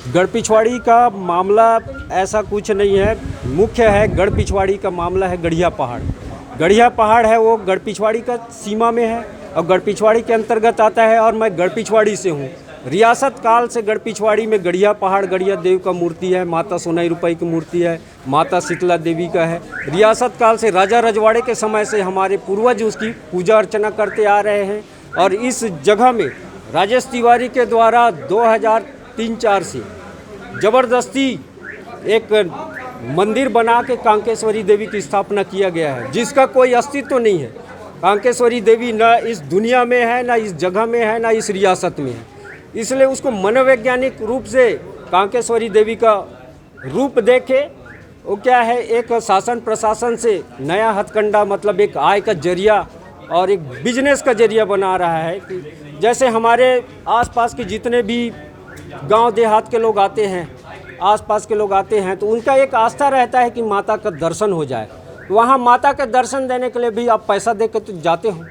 गढ़ पिछवाड़ी का मामला ऐसा कुछ नहीं है। मुख्य है गढ़ पिछवाड़ी का मामला है गढ़िया पहाड़। गढ़िया पहाड़ है वो गढ़ पिछवाड़ी का सीमा में है और गढ़ पिछवाड़ी के अंतर्गत आता है और मैं गढ़ पिछवाड़ी से हूँ। रियासत काल से गढ़ पिछवाड़ी में गढ़िया पहाड़ गढ़िया देवी का मूर्ति है, माता सोनाई रुपई की मूर्ति है, माता शीतला देवी का है। रियासत काल से राजा रजवाड़े के समय से हमारे पूर्वज उसकी पूजा अर्चना करते आ रहे हैं और इस जगह में राजेश तिवारी के द्वारा 2003-04 से ज़बरदस्ती एक मंदिर बना के कांकेश्वरी देवी की स्थापना किया गया है, जिसका कोई अस्तित्व तो नहीं है। कांकेश्वरी देवी न इस दुनिया में है, न इस जगह में है, न इस रियासत में है। इसलिए उसको मनोवैज्ञानिक रूप से कांकेश्वरी देवी का रूप देखे वो क्या है, एक शासन प्रशासन से नया हथकंडा मतलब एक आय का जरिया और एक बिजनेस का जरिया बना रहा है। कि जैसे हमारे आसपास के जितने भी गांव देहात के लोग आते हैं, आसपास के लोग आते हैं, तो उनका एक आस्था रहता है कि माता का दर्शन हो जाए। वहाँ माता के दर्शन देने के लिए भी आप पैसा दे के तो जाते हो,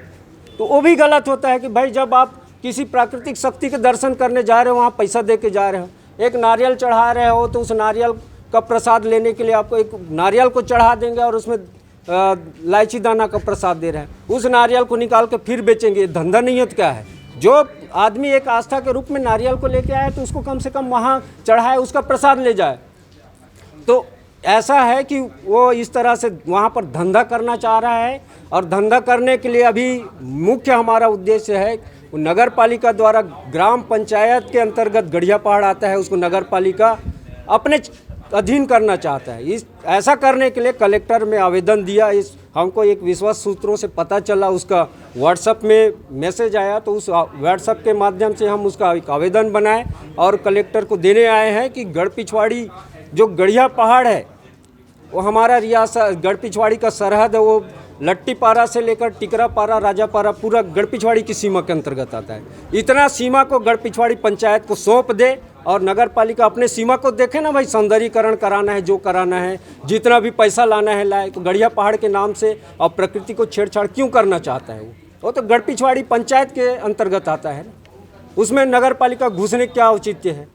तो वो भी गलत होता है कि भाई जब आप किसी प्राकृतिक शक्ति के दर्शन करने जा रहे हो वहाँ पैसा दे के जा रहे हो। एक नारियल चढ़ा रहे हो तो उस नारियल का प्रसाद लेने के लिए आपको एक नारियल को चढ़ा देंगे और उसमें इलायची दाना का प्रसाद दे रहे हैं। उस नारियल को निकाल के फिर बेचेंगे, धंधा नहीं है तो क्या है। जो आदमी एक आस्था के रूप में नारियल को लेके आए तो उसको कम से कम वहाँ चढ़ाए, उसका प्रसाद ले जाए। तो ऐसा है कि वो इस तरह से वहाँ पर धंधा करना चाह रहा है और धंधा करने के लिए अभी मुख्य हमारा उद्देश्य है नगर पालिका द्वारा ग्राम पंचायत के अंतर्गत गढ़िया पहाड़ आता है, उसको नगर पालिका अपने अधीन करना चाहता है। इस ऐसा करने के लिए कलेक्टर में आवेदन दिया। इस हमको एक विश्वास सूत्रों से पता चला, उसका व्हाट्सएप में मैसेज आया, तो उस व्हाट्सएप के माध्यम से हम उसका एक आवेदन बनाए और कलेक्टर को देने आए हैं कि गढ़ पिछवाड़ी जो गढ़िया पहाड़ है वो हमारा रियासत गढ़ पिछवाड़ी का सरहद है। वो लट्टीपारा से लेकर टिकरापारा, राजापारा पूरा गढ़ पिछवाड़ी की सीमा के अंतर्गत आता है। इतना सीमा को गढ़ पिछवाड़ी पंचायत को सौंप दे और नगर पालिका अपने सीमा को देखे ना भाई, सौंदर्यीकरण कराना है, जो कराना है, जितना भी पैसा लाना है लाए। तो गढ़िया पहाड़ के नाम से और प्रकृति को छेड़छाड़ क्यों करना चाहता है वो तो गढ़ पिछवाड़ी पंचायत के अंतर्गत आता है। उसमें नगर पालिका घुसने क्या औचित्य है।